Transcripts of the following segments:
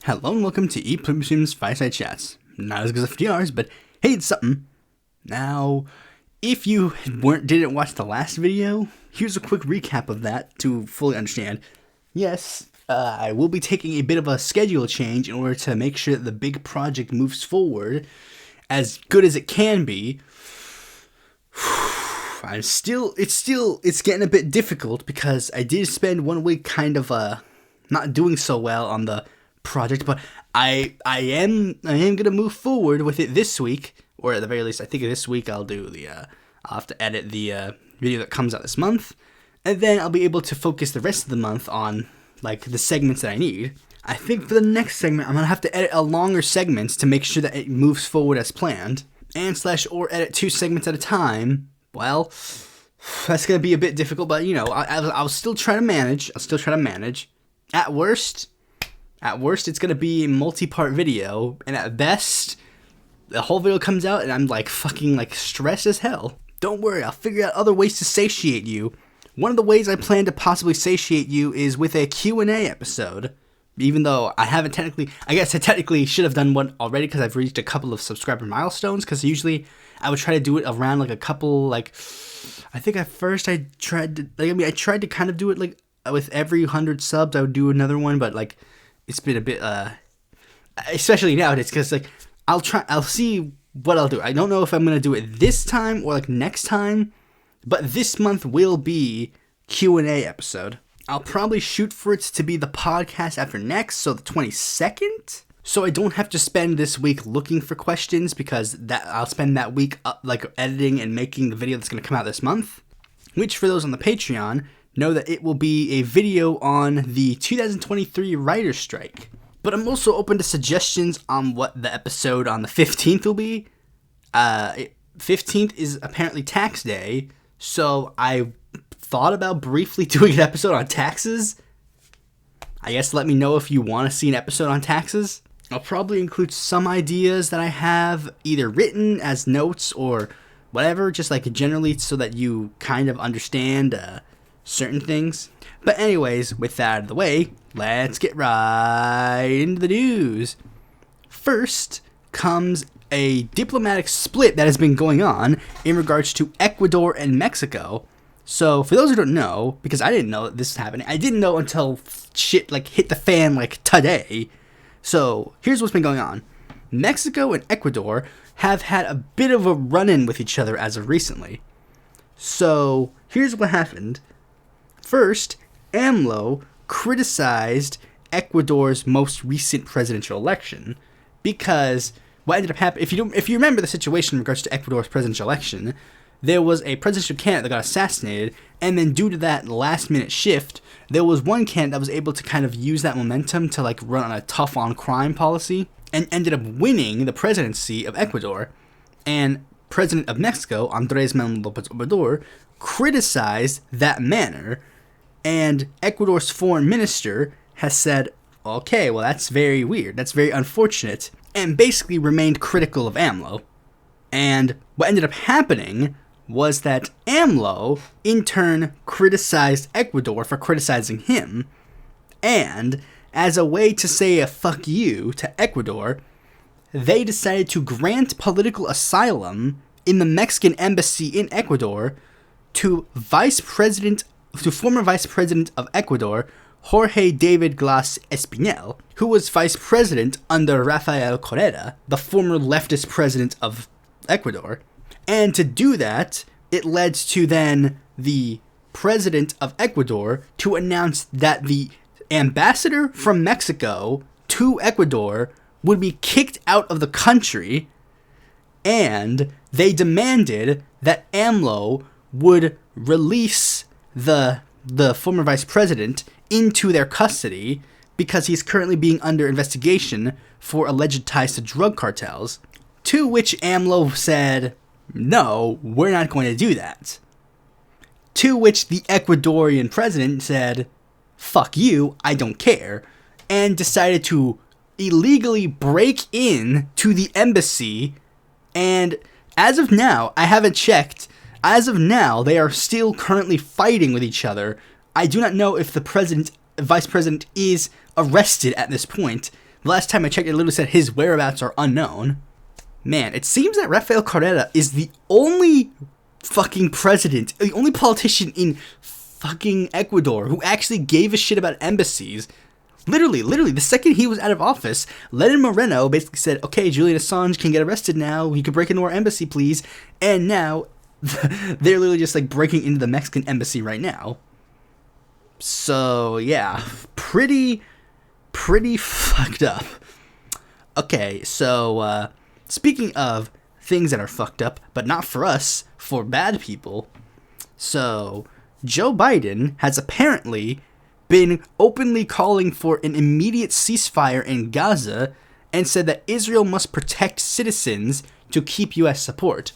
Hello and welcome to Pluribus Unum's Fireside Chats. Not as good as FDR's, but hey, it's something. Now, if you didn't watch the last video, here's a quick recap of that to fully understand. Yes, I will be taking a bit of a schedule change in order to make sure that the big project moves forward as good as it can be. It's getting a bit difficult because I did spend 1 week kind of not doing so well on the project, but I am gonna move forward with it this week, or at the very least, I think this week I'll have to edit the video that comes out this month, and then I'll be able to focus the rest of the month on like the segments that I need. I think for the next segment, I'm gonna have to edit a longer segment to make sure that it moves forward as planned, or edit 2 segments at a time. Well, that's gonna be a bit difficult, but I'll still try to manage. At worst, it's going to be a multi-part video, and at best, the whole video comes out and I'm fucking stressed as hell. Don't worry, I'll figure out other ways to satiate you. One of the ways I plan to possibly satiate you is with a Q&A episode. Even though I technically should have done one already because I've reached a couple of subscriber milestones, because usually I would try to do it around a couple, I think at first I tried to kind of do it with every 100 subs I would do another one, but it's been a bit, especially nowadays, because I'll see what I'll do. I don't know if I'm going to do it this time or next time, but this month will be Q&A episode. I'll probably shoot for it to be the podcast after next, so the 22nd, so I don't have to spend this week looking for questions, because I'll spend that week editing and making the video that's going to come out this month, which for those on the Patreon know that it will be a video on the 2023 writer's strike. But I'm also open to suggestions on what the episode on the 15th will be. 15th is apparently tax day, so I thought about briefly doing an episode on taxes. I guess let me know if you want to see an episode on taxes. I'll probably include some ideas that I have either written as notes or whatever, just generally so that you kind of understand certain things. But anyways, with that out of the way, let's get right into the news. First comes a diplomatic split that has been going on in regards to Ecuador and Mexico. So for those who don't know, because I didn't know that this was happening, I didn't know until shit hit the fan today. So here's what's been going on. Mexico and Ecuador have had a bit of a run-in with each other as of recently. So here's what happened. First, AMLO criticized Ecuador's most recent presidential election because what ended up happening, if you remember the situation in regards to Ecuador's presidential election, there was a presidential candidate that got assassinated, and then due to that last-minute shift, there was one candidate that was able to kind of use that momentum to run on a tough-on-crime policy and ended up winning the presidency of Ecuador. And President of Mexico, Andrés Manuel López Obrador, criticized that manner. And Ecuador's foreign minister has said, okay, well, that's very weird. That's very unfortunate. And basically remained critical of AMLO. And what ended up happening was that AMLO, in turn, criticized Ecuador for criticizing him. And as a way to say a fuck you to Ecuador, they decided to grant political asylum in the Mexican embassy in Ecuador to former Vice President of Ecuador, Jorge David Glass Espinel, who was Vice President under Rafael Correa, the former leftist president of Ecuador. And to do that, it led to then the President of Ecuador to announce that the ambassador from Mexico to Ecuador would be kicked out of the country, and they demanded that AMLO would release the former vice president into their custody because he's currently being under investigation for alleged ties to drug cartels. To which AMLO said, no, we're not going to do that. To which the Ecuadorian president said, fuck you, I don't care, and decided to illegally break in to the embassy. And as of now, I haven't checked, as of now, they are still currently fighting with each other. I do not know if the vice president is arrested at this point, The last time I checked, it literally said his whereabouts are unknown. Man, it seems that Rafael Correa is the only fucking president, the only politician in fucking Ecuador who actually gave a shit about embassies. Literally, the second he was out of office, Lenin Moreno basically said, okay, Julian Assange can get arrested now. You can break into our embassy, please. And now, they're literally just like breaking into the Mexican embassy right now. So, yeah, pretty fucked up. Okay, so, speaking of things that are fucked up, but not for us, for bad people. So, Joe Biden has apparently been openly calling for an immediate ceasefire in Gaza and said that Israel must protect citizens to keep U.S. support,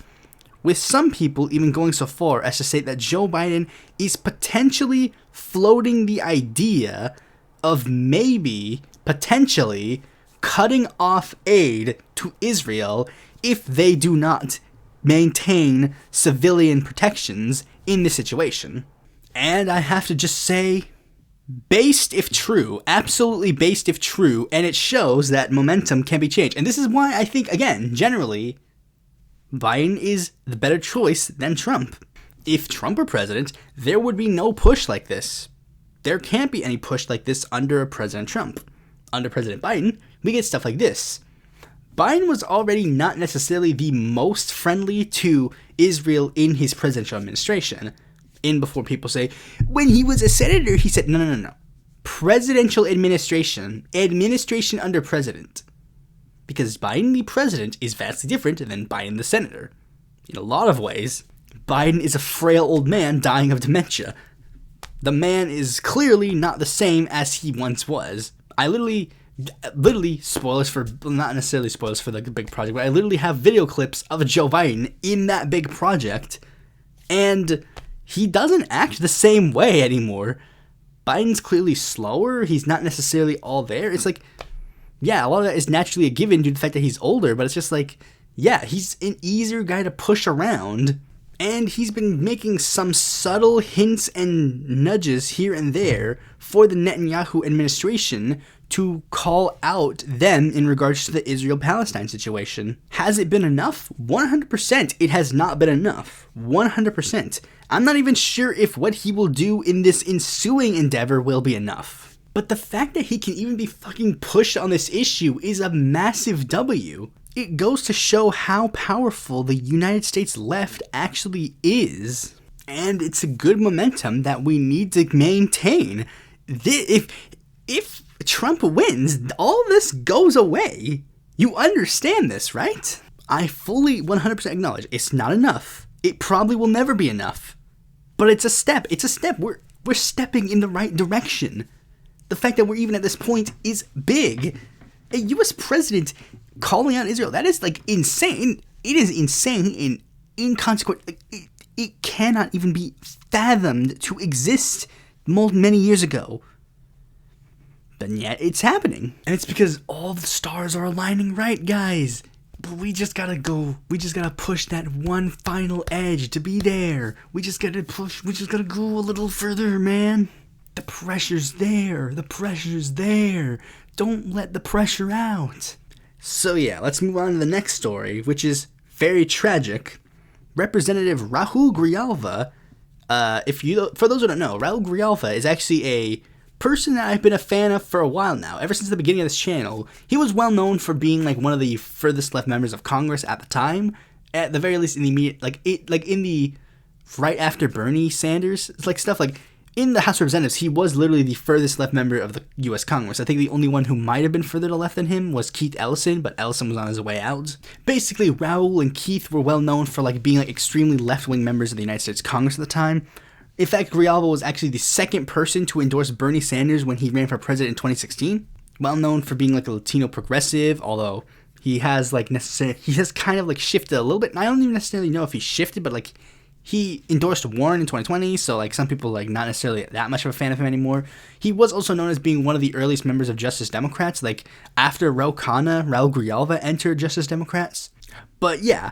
with some people even going so far as to say that Joe Biden is potentially floating the idea of maybe, potentially, cutting off aid to Israel if they do not maintain civilian protections in this situation. And I have to just say, based if true, absolutely based if true, and it shows that momentum can be changed. And this is why I think, again, generally, Biden is the better choice than Trump. If Trump were president, there would be no push like this. There can't be any push like this under President Trump. Under President Biden, we get stuff like this. Biden was already not necessarily the most friendly to Israel in his presidential administration. In before people say, when he was a senator, he said, no. Presidential administration under president. Because Biden the president is vastly different than Biden the senator. In a lot of ways, Biden is a frail old man dying of dementia. The man is clearly not the same as he once was. I literally, spoilers for, not necessarily spoilers for the big project, but I literally have video clips of Joe Biden in that big project, and he doesn't act the same way anymore. Biden's clearly slower. He's not necessarily all there. It's like, yeah, a lot of that is naturally a given due to the fact that he's older, but it's just like, yeah, he's an easier guy to push around, and he's been making some subtle hints and nudges here and there for the Netanyahu administration to call out them in regards to the Israel-Palestine situation. Has it been enough? 100% it has not been enough. 100%. I'm not even sure if what he will do in this ensuing endeavor will be enough. But the fact that he can even be fucking pushed on this issue is a massive W. It goes to show how powerful the United States left actually is. And it's a good momentum that we need to maintain. If Trump wins, all this goes away. You understand this, right? I fully 100% acknowledge it's not enough. It probably will never be enough. But it's a step. It's a step. We're stepping in the right direction. The fact that we're even at this point is big. A U.S. president calling out Israel, that is like insane. It is insane and inconsequential. It cannot even be fathomed to exist many years ago. But yet it's happening. And it's because all the stars are aligning right, guys. But we just gotta go. We just gotta push that one final edge to be there. We just gotta push. We just gotta go a little further, man. The pressure's there. The pressure's there. Don't let the pressure out. So yeah, let's move on to the next story, which is very tragic. Representative Raúl Grijalva, for those who don't know, Raúl Grijalva is actually a person that I've been a fan of for a while now. Ever since the beginning of this channel, he was well known for being like one of the furthest left members of Congress at the time. At the very least, in the immediate, in the right after Bernie Sanders, it's like stuff like in the House of Representatives, he was literally the furthest left member of the U.S. Congress. I think the only one who might have been further to left than him was Keith Ellison, but Ellison was on his way out. Basically, Raúl and Keith were well known for like being like extremely left-wing members of the United States Congress at the time. In fact, Grijalva was actually the second person to endorse Bernie Sanders when he ran for president in 2016. Well known for being like a Latino progressive, although he has kind of like shifted a little bit. And I don't even necessarily know if he shifted, but like he endorsed Warren in 2020, so like some people like not necessarily that much of a fan of him anymore. He was also known as being one of the earliest members of Justice Democrats, like after Raul Grijalva entered Justice Democrats. But yeah,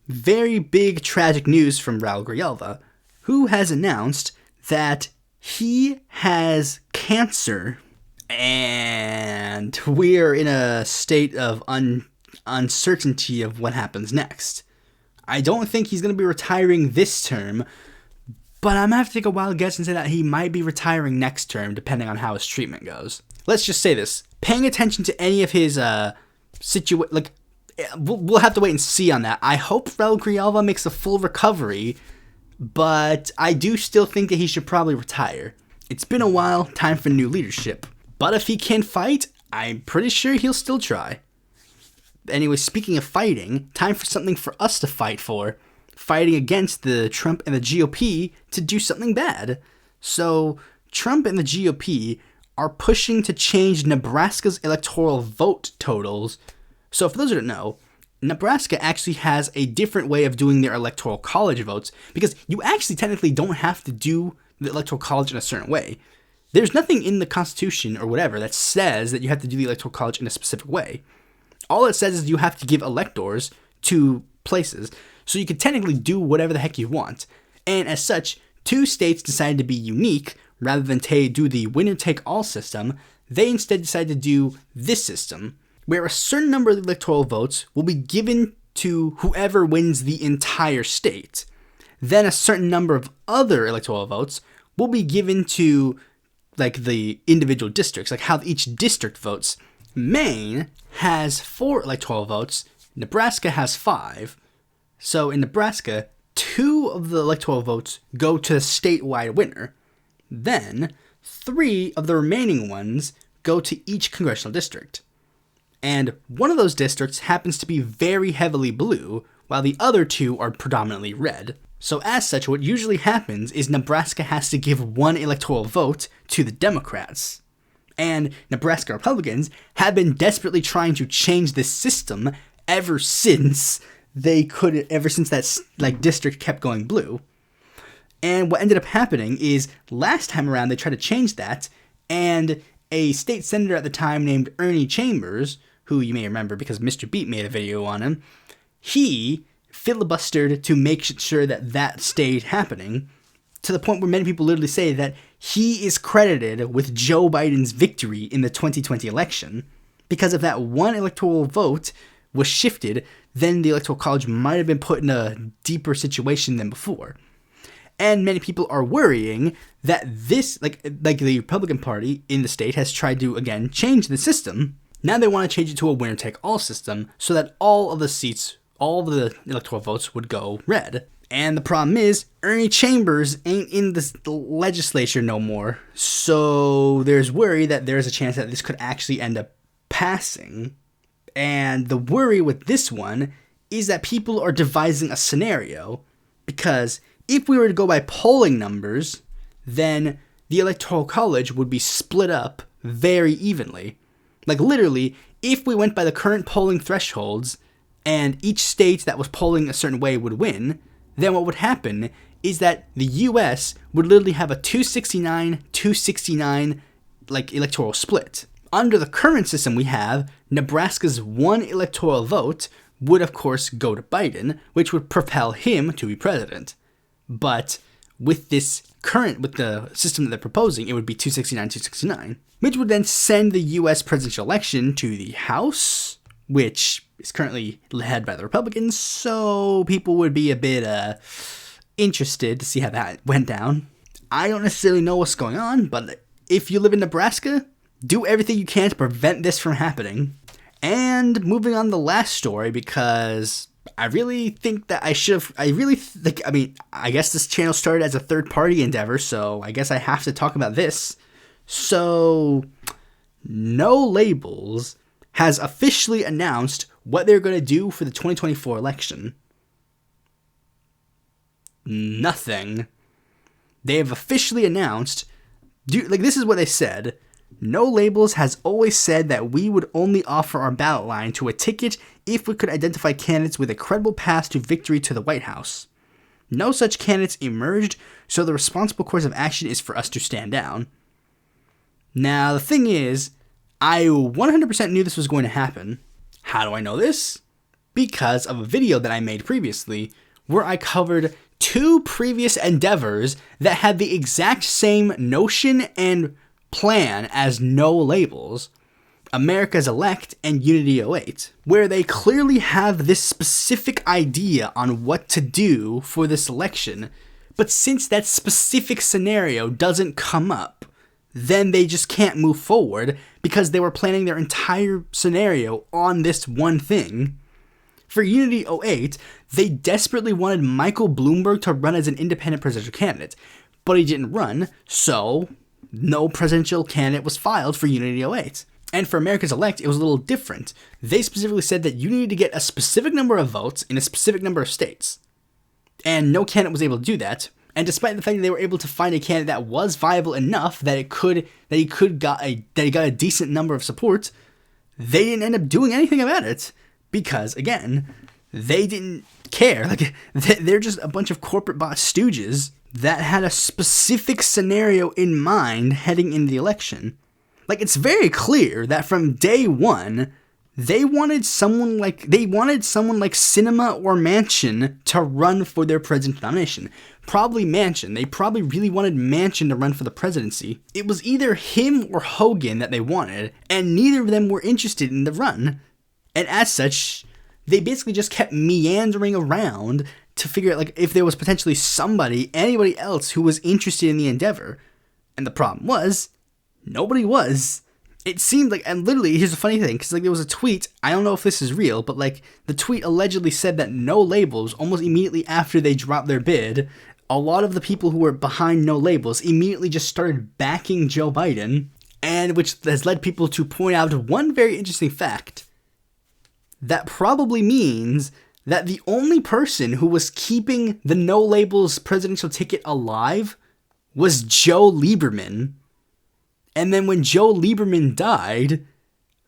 very big tragic news from Raul Grijalva, who has announced that he has cancer And we're in a state of uncertainty of what happens next. I don't think he's going to be retiring this term, but I'm going to have to take a wild guess and say that he might be retiring next term, depending on how his treatment goes. Let's just say this. Paying attention to any of his we'll have to wait and see on that. I hope Raúl Grijalva makes a full recovery, but I do still think that he should probably retire. It's been a while, time for new leadership. But if he can fight, I'm pretty sure he'll still try. Anyway, speaking of fighting, time for something for us to fight for. Fighting against the Trump and the GOP to do something bad. So, Trump and the GOP are pushing to change Nebraska's electoral vote totals. So, for those who don't know, Nebraska actually has a different way of doing their electoral college votes, because you actually technically don't have to do the electoral college in a certain way. There's nothing in the Constitution or whatever that says that you have to do the electoral college in a specific way. All it says is you have to give electors to places, so you can technically do whatever the heck you want. And as such, 2 states decided to be unique. Rather than do the winner-take-all system, they instead decided to do this system, where a certain number of electoral votes will be given to whoever wins the entire state. Then a certain number of other electoral votes will be given to the individual districts, like how each district votes. Maine has 4 electoral votes, Nebraska has 5. So in Nebraska, 2 of the electoral votes go to the statewide winner. Then 3 of the remaining ones go to each congressional district. And one of those districts happens to be very heavily blue, while the other 2 are predominantly red. So as such, what usually happens is Nebraska has to give 1 electoral vote to the Democrats. And Nebraska Republicans have been desperately trying to change this system ever since that district kept going blue. And what ended up happening is last time around they tried to change that, and a state senator at the time named Ernie Chambers, who you may remember because Mr. Beat made a video on him, he filibustered to make sure that stayed happening, to the point where many people literally say that he is credited with Joe Biden's victory in the 2020 election. Because if that 1 electoral vote was shifted, then the Electoral College might have been put in a deeper situation than before. And many people are worrying that this, the Republican Party in the state has tried to, again, change the system. Now they want to change it to a winner-take-all system so that all of the seats, all of the electoral votes would go red. And the problem is, Ernie Chambers ain't in the legislature no more. So there's worry that there's a chance that this could actually end up passing. And the worry with this one is that people are devising a scenario, because if we were to go by polling numbers, then the Electoral College would be split up very evenly. Literally, if we went by the current polling thresholds, and each state that was polling a certain way would win, then what would happen is that the U.S. would literally have a 269 electoral split. Under the current system we have, Nebraska's 1 electoral vote would of course go to Biden, which would propel him to be president. But with the system that they're proposing, it would be 269, which would then send the U.S. presidential election to the House, which is currently led by the Republicans, so people would be a bit interested to see how that went down. I don't necessarily know what's going on, but if you live in Nebraska, do everything you can to prevent this from happening. And moving on to the last story, because I really think that I guess this channel started as a third-party endeavor, so I guess I have to talk about this. So, NoLabels has officially announced what they're going to do for the 2024 election. Nothing. They have officially announced, this is what they said: NoLabels has always said that we would only offer our ballot line to a ticket if we could identify candidates with a credible path to victory to the White House. No such candidates emerged, so the responsible course of action is for us to stand down. Now, the thing is, I 100% knew this was going to happen. How do I know this? Because of a video that I made previously, where I covered 2 previous endeavors that had the exact same notion and plan as NoLabels, America's Elect, and Unity 08, where they clearly have this specific idea on what to do for this election, but since that specific scenario doesn't come up, then they just can't move forward because they were planning their entire scenario on this one thing. For Unity 08, they desperately wanted Michael Bloomberg to run as an independent presidential candidate, but he didn't run, so no presidential candidate was filed for Unity 08. And for America's Elect, it was a little different. They specifically said that you needed to get a specific number of votes in a specific number of states. And no candidate was able to do that. And despite the fact that they were able to find a candidate that was viable enough that he got a decent number of support, they didn't end up doing anything about it because, again, they didn't care. Like, they're just a bunch of corporate bot stooges that had a specific scenario in mind heading into the election. Like, it's very clear that from day one, they wanted someone like Cinema or Manchin to run for their presidential nomination. Probably Manchin. They probably really wanted Manchin to run for the presidency. It was either him or Hogan that they wanted, and neither of them were interested in the run. And as such, they basically just kept meandering around to figure out, like, if there was potentially anybody else who was interested in the endeavor. And the problem was, nobody was. It seemed like, and literally, here's a funny thing, because, like, there was a tweet, I don't know if this is real, but, like, the tweet allegedly said that NoLabels, almost immediately after they dropped their bid, a lot of the people who were behind NoLabels immediately just started backing Joe Biden, and which has led people to point out one very interesting fact. That probably means that the only person who was keeping the NoLabels presidential ticket alive was Joe Lieberman. And then when Joe Lieberman died,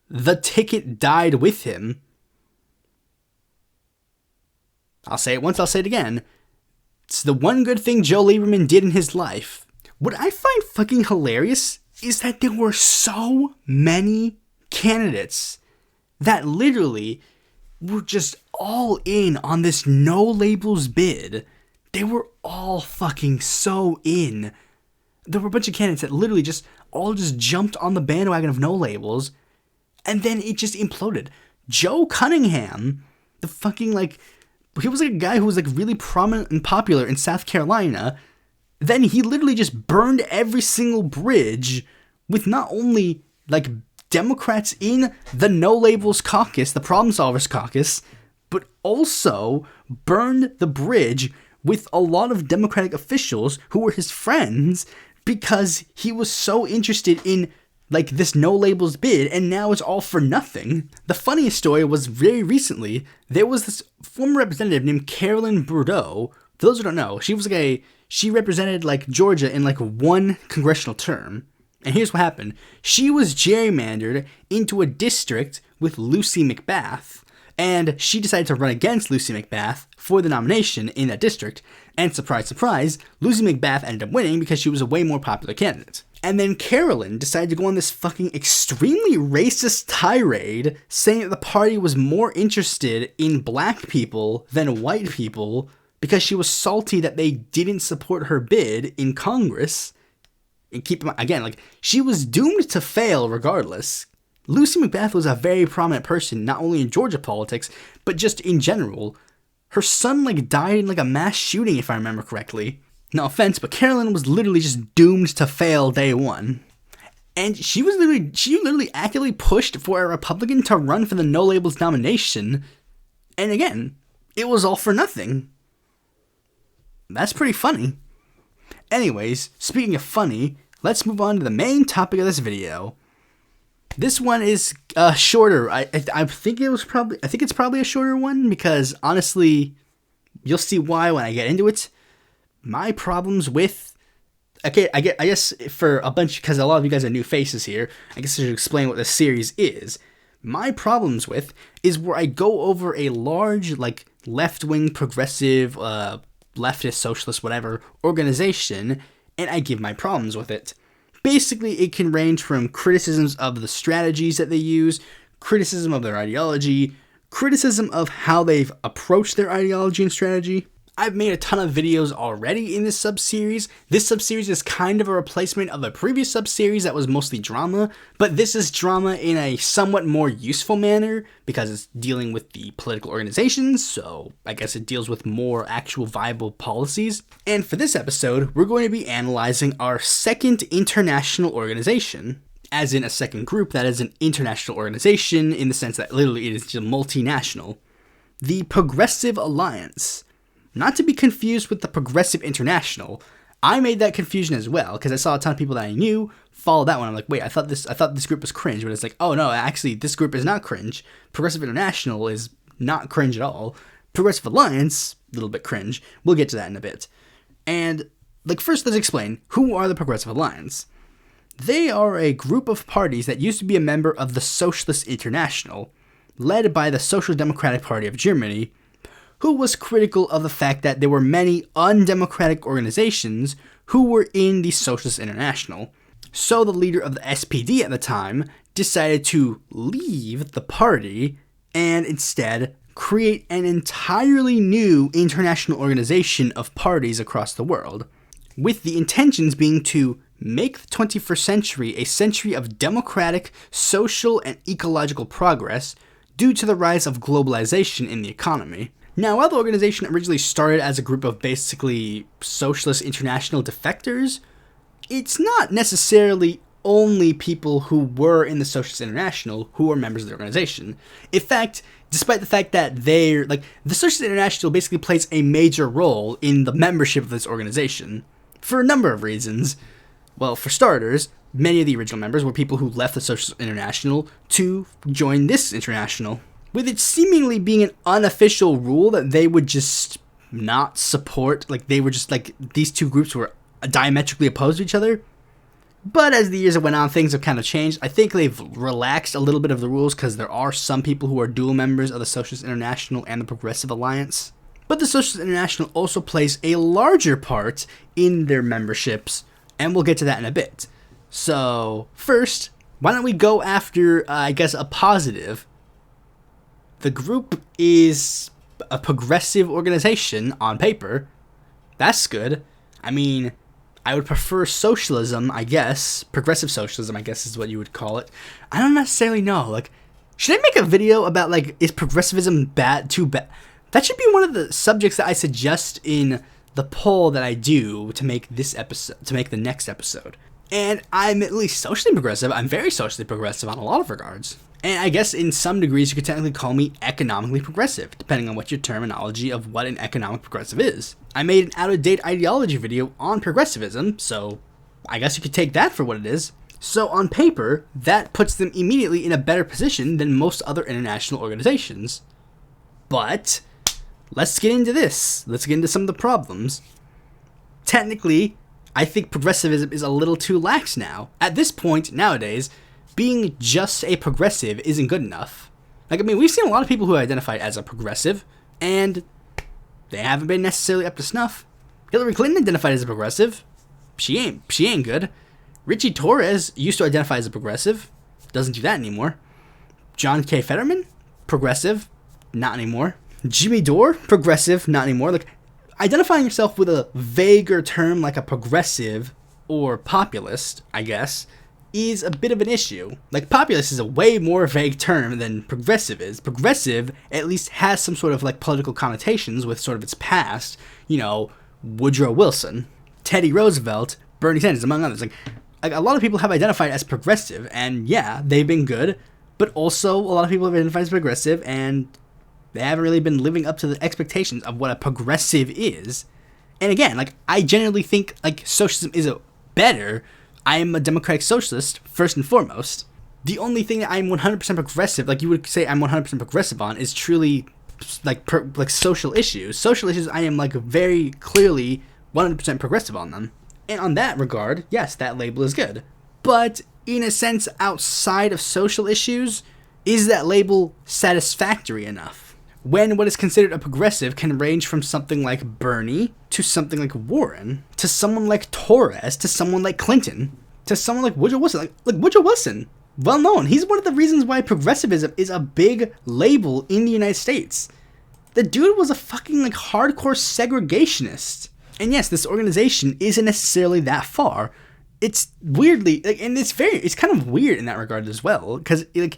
the ticket died with him. I'll say it once, I'll say it again. It's the one good thing Joe Lieberman did in his life. What I find fucking hilarious is that there were so many candidates that literally were just all in on this NoLabels bid. They were all fucking so in. There were a bunch of candidates that literally just jumped on the bandwagon of NoLabels, and then it just imploded. Joe Cunningham, the fucking, like, he was like a guy who was like really prominent and popular in South Carolina. Then he literally just burned every single bridge with not only like Democrats in the NoLabels caucus, the Problem Solvers caucus, but also burned the bridge with a lot of Democratic officials who were his friends because he was so interested in like this NoLabels bid, and now it's all for nothing. The funniest story was very recently, there was this former representative named Carolyn Bourdeau. For those who don't know, she represented like Georgia in like one congressional term. And here's what happened. She was gerrymandered into a district with Lucy McBath, and she decided to run against Lucy McBath for the nomination in that district. And surprise, surprise, Lucy McBath ended up winning because she was a way more popular candidate. And then Carolyn decided to go on this fucking extremely racist tirade saying that the party was more interested in black people than white people because she was salty that they didn't support her bid in Congress. And keep in mind, again, like, she was doomed to fail regardless. Lucy McBath was a very prominent person, not only in Georgia politics, but just in general. Her son, like, died in, like, a mass shooting, if I remember correctly. No offense, but Carolyn was literally just doomed to fail day one. And she literally actively pushed for a Republican to run for the NoLabels nomination. And again, it was all for nothing. That's pretty funny. Anyways, speaking of funny, let's move on to the main topic of this video. This one is shorter. I think it's probably a shorter one because honestly, you'll see why when I get into it. My problems with, okay, I guess for a bunch, because a lot of you guys are new faces here, I guess I should explain what this series is. My problems with is where I go over a large, like, left-wing, progressive, leftist, socialist, whatever, organization, and I give my problems with it. Basically, it can range from criticisms of the strategies that they use, criticism of their ideology, criticism of how they've approached their ideology and strategy. I've made a ton of videos already in this sub-series. This sub-series is kind of a replacement of a previous sub-series that was mostly drama, but this is drama in a somewhat more useful manner because it's dealing with the political organizations, so I guess it deals with more actual viable policies. And for this episode, we're going to be analyzing our second international organization, as in a second group that is an international organization in the sense that literally it is just multinational. The Progressive Alliance. Not to be confused with the Progressive International. I made that confusion as well because I saw a ton of people that I knew follow that one. I'm like, wait, I thought this group was cringe, but it's like, oh no, actually this group is not cringe. Progressive International is not cringe at all. Progressive Alliance, a little bit cringe. We'll get to that in a bit. And first let's explain, who are the Progressive Alliance? They are a group of parties that used to be a member of the Socialist International, led by the Social Democratic Party of Germany, who was critical of the fact that there were many undemocratic organizations who were in the Socialist International. So the leader of the SPD at the time decided to leave the party and instead create an entirely new international organization of parties across the world, with the intentions being to make the 21st century a century of democratic, social, and ecological progress due to the rise of globalization in the economy. Now, while the organization originally started as a group of basically socialist international defectors, it's not necessarily only people who were in the Socialist International who are members of the organization. In fact, despite the fact that the Socialist International basically plays a major role in the membership of this organization, for a number of reasons. Well, for starters, many of the original members were people who left the Socialist International to join this international, with it seemingly being an unofficial rule that they would just not support, these two groups were diametrically opposed to each other. But as the years went on, things have kind of changed. I think they've relaxed a little bit of the rules because there are some people who are dual members of the Socialist International and the Progressive Alliance. But the Socialist International also plays a larger part in their memberships, and we'll get to that in a bit. So, first, why don't we go after, a positive? The group is a progressive organization on paper. That's good. I mean, I would prefer socialism, I guess. Progressive socialism, I guess is what you would call it. I don't necessarily know. Should I make a video about, is progressivism bad, too bad? That should be one of the subjects that I suggest in the poll that I do to make this episode, to make the next episode. And I'm at least socially progressive. I'm very socially progressive on a lot of regards. And I guess in some degrees you could technically call me economically progressive, depending on what your terminology of what an economic progressive is. I made an out-of-date ideology video on progressivism, so I guess you could take that for what it is. So on paper, that puts them immediately in a better position than most other international organizations. But let's get into this. Let's get into some of the problems. Technically, I think progressivism is a little too lax now. At this point, nowadays, being just a progressive isn't good enough. We've seen a lot of people who identify as a progressive, and they haven't been necessarily up to snuff. Hillary Clinton identified as a progressive. She ain't good. Richie Torres used to identify as a progressive. Doesn't do that anymore. John K. Fetterman? Progressive. Not anymore. Jimmy Dore? Progressive. Not anymore. Identifying yourself with a vaguer term like a progressive or populist, I guess, is a bit of an issue. Populist is a way more vague term than progressive is. Progressive at least has some sort of political connotations with sort of its past. Woodrow Wilson, Teddy Roosevelt, Bernie Sanders, among others. A lot of people have identified as progressive, and yeah, they've been good, but also a lot of people have identified as progressive, and they haven't really been living up to the expectations of what a progressive is. And again, I generally think, socialism is better. I am a democratic socialist, first and foremost. The only thing that I'm 100% progressive, you would say I'm 100% progressive on, is truly, social issues. Social issues, I am, very clearly 100% progressive on them. And on that regard, yes, that label is good. But, in a sense, outside of social issues, is that label satisfactory enough? When what is considered a progressive can range from something like Bernie, to something like Warren, to someone like Torres, to someone like Clinton, to someone like Woodrow Wilson. Woodrow Wilson, well known. He's one of the reasons why progressivism is a big label in the United States. The dude was a fucking like hardcore segregationist. And yes, this organization isn't necessarily that far. It's weirdly, like, and it's kind of weird in that regard as well, because like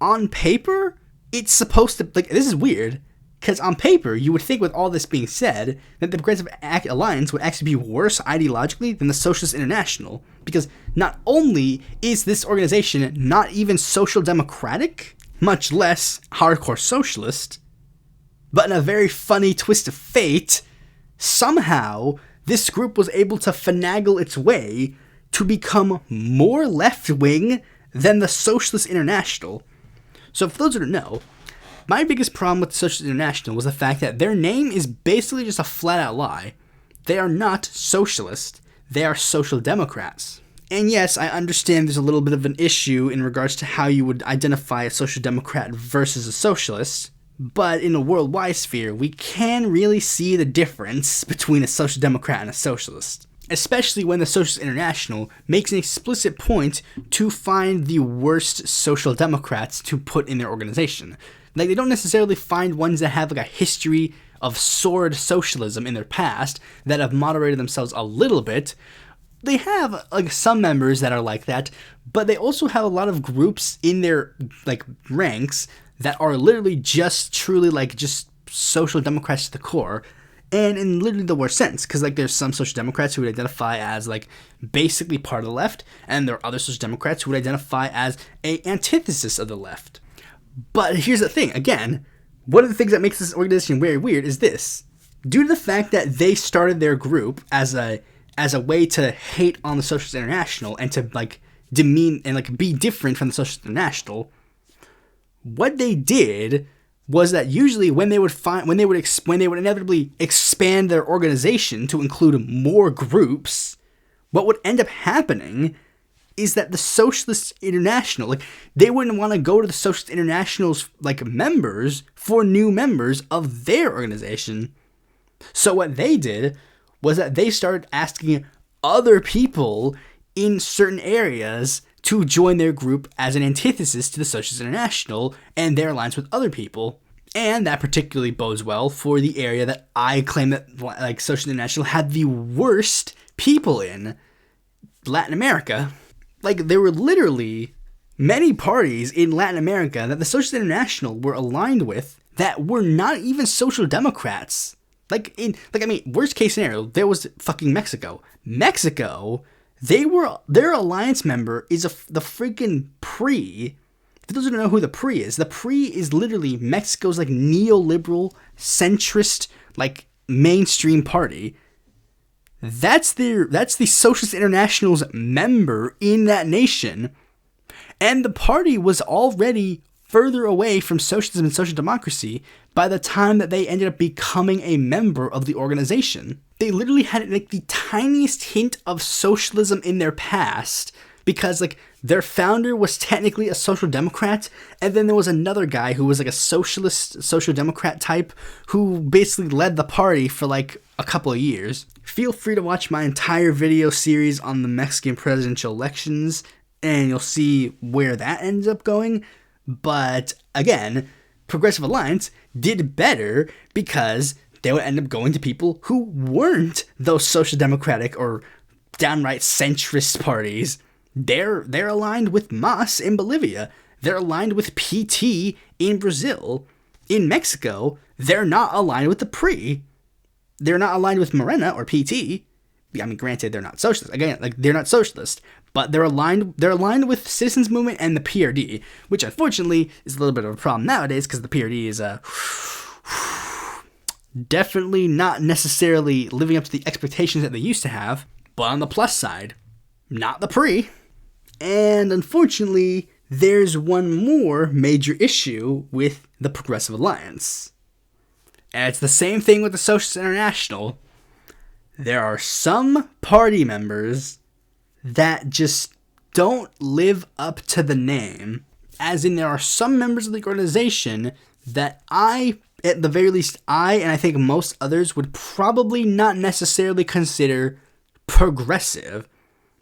on paper, it's supposed to, like, this is weird, because on paper, you would think with all this being said, that the Progressive Alliance would actually be worse ideologically than the Socialist International, because not only is this organization not even social democratic, much less hardcore socialist, but in a very funny twist of fate, somehow this group was able to finagle its way to become more left-wing than the Socialist International. So for those who don't know, my biggest problem with the Socialist International was the fact that their name is basically just a flat-out lie. They are not socialist. They are social democrats. And yes, I understand there's a little bit of an issue in regards to how you would identify a social democrat versus a socialist, but in a worldwide sphere, we can really see the difference between a social democrat and a socialist. Especially when the Socialist International makes an explicit point to find the worst social democrats to put in their organization. Like, they don't necessarily find ones that have like a history of sordid socialism in their past that have moderated themselves a little bit. They have like some members that are like that, but they also have a lot of groups in their like ranks that are literally just truly like just social democrats to the core. And in literally the worst sense, because like there's some social democrats who would identify as like basically part of the left, and there are other social democrats who would identify as a antithesis of the left. But here's the thing, again, one of the things that makes this organization very weird is this. Due to the fact that they started their group as a way to hate on the Socialist International and to like demean and like be different from the Socialist International, what they did was that usually when they would inevitably expand their organization to include more groups, what would end up happening is that the Socialist International, like, they wouldn't want to go to the Socialist International's like members for new members of their organization. So what they did was that they started asking other people in certain areas to join their group as an antithesis to the Socialist International and their alliance with other people. And that particularly bodes well for the area that I claim that like Socialist International had the worst people in, Latin America. Like, there were literally many parties in Latin America that the Socialist International were aligned with that were not even social democrats. Worst case scenario, there was fucking Mexico. Their alliance member is the freaking PRI. For those who don't know who the PRI is literally Mexico's like neoliberal, centrist, like mainstream party. That's the Socialist International's member in that nation. And the party was already further away from socialism and social democracy by the time that they ended up becoming a member of the organization. They literally had like the tiniest hint of socialism in their past because like their founder was technically a social democrat, and then there was another guy who was like a socialist, social democrat type who basically led the party for like a couple of years. Feel free to watch my entire video series on the Mexican presidential elections, and you'll see where that ends up going. But again, Progressive Alliance did better because they would end up going to people who weren't those social democratic or downright centrist parties. They're aligned with MAS in Bolivia. They're aligned with PT in Brazil. In Mexico, they're not aligned with the PRI. They're not aligned with Morena or PT. I mean, granted, they're not socialist. Again, like, they're not socialist, but they're aligned with Citizens Movement and the PRD, which unfortunately is a little bit of a problem nowadays because the PRD is definitely not necessarily living up to the expectations that they used to have. But on the plus side, not the PRI. And unfortunately, there's one more major issue with the Progressive Alliance. And it's the same thing with the Socialist International. There are some party members that just don't live up to the name. As in, there are some members of the organization that at the very least, and I think most others would probably not necessarily consider progressive.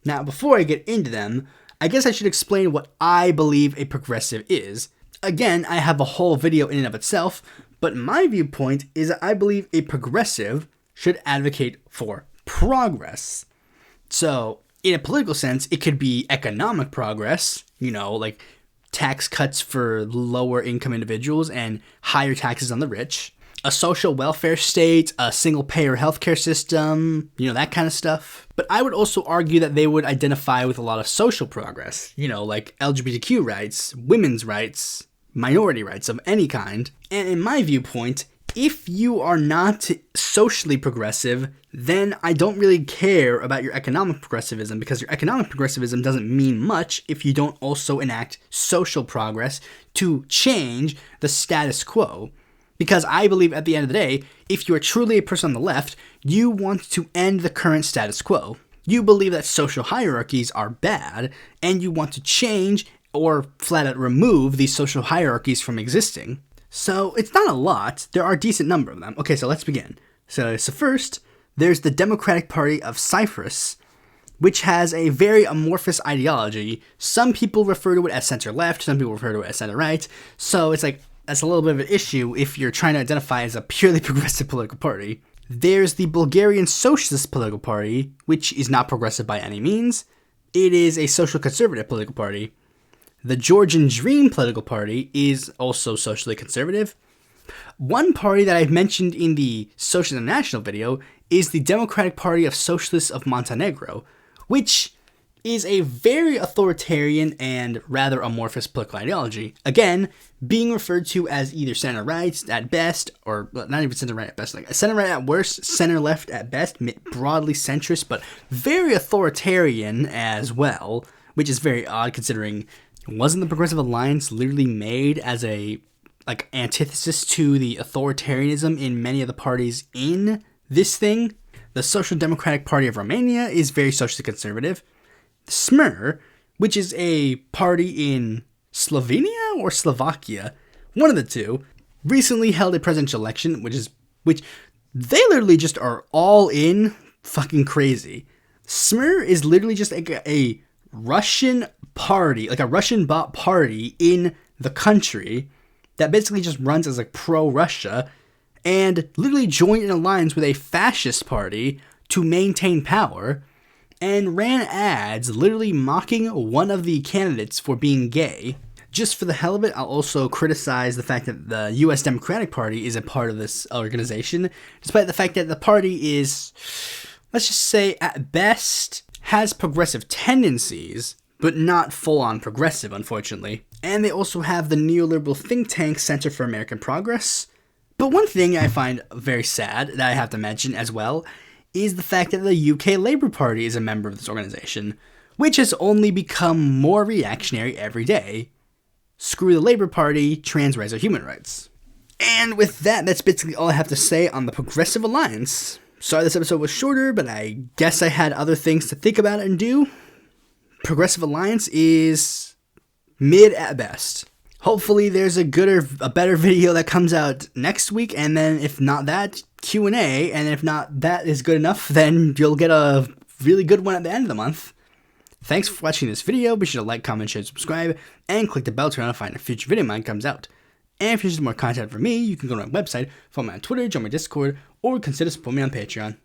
Now, before I get into them, I guess I should explain what I believe a progressive is. Again, I have a whole video in and of itself, But my viewpoint is that I believe a progressive should advocate for progress. So, in a political sense, it could be economic progress, like tax cuts for lower income individuals and higher taxes on the rich, a social welfare state, a single payer healthcare system, that kind of stuff. But I would also argue that they would identify with a lot of social progress, like LGBTQ rights, women's rights, minority rights of any kind. And in my viewpoint, if you are not socially progressive, then I don't really care about your economic progressivism, because your economic progressivism doesn't mean much if you don't also enact social progress to change the status quo. Because I believe at the end of the day, if you are truly a person on the left, you want to end the current status quo. You believe that social hierarchies are bad, and you want to change or flat out remove these social hierarchies from existing. So it's not a lot. There are a decent number of them. Okay, so let's begin. So first, there's the Democratic Party of Cyprus, which has a very amorphous ideology. Some people refer to it as center-left, some people refer to it as center-right. So it's like, that's a little bit of an issue if you're trying to identify as a purely progressive political party. There's the Bulgarian Socialist Political Party, which is not progressive by any means. It is a social conservative political party. The Georgian Dream Political Party is also socially conservative. One party that I've mentioned in the Social International video is the Democratic Party of Socialists of Montenegro, which is a very authoritarian and rather amorphous political ideology. Again, being referred to as either center-right at best, or not even center-right at best, like center-right at worst, center-left at best, broadly centrist, but very authoritarian as well, which is very odd considering wasn't the Progressive Alliance literally made as a antithesis to the authoritarianism in many of the parties in this thing? The Social Democratic Party of Romania is very socially conservative. SMER, which is a party in Slovenia or Slovakia, one of the two, recently held a presidential election, which they literally just are all in fucking crazy. SMER is literally just like a Russian party, like a Russian bot party in the country that basically just runs as like pro-Russia and literally joined an alliance with a fascist party to maintain power, and ran ads literally mocking one of the candidates for being gay. Just for the hell of it, I'll also criticize the fact that the U.S. Democratic Party is a part of this organization, despite the fact that the party is, let's just say, at best, has progressive tendencies, but not full-on progressive, unfortunately. And they also have the neoliberal think tank Center for American Progress. But one thing I find very sad that I have to mention as well is the fact that the UK Labour Party is a member of this organization, which has only become more reactionary every day. Screw the Labour Party, trans rights are human rights. And with that, that's basically all I have to say on the Progressive Alliance. Sorry this episode was shorter, but I guess I had other things to think about and do. Progressive Alliance is mid at best. Hopefully there's a better video that comes out next week, and then if not that, Q&A, and if not that is good enough, then you'll get a really good one at the end of the month. Thanks for watching this video. Be sure to like, comment, share, subscribe, and click the bell to notify when a future video of mine comes out. And if you're interested in more content from me, you can go to my website, follow me on Twitter, join my Discord, or consider supporting me on Patreon.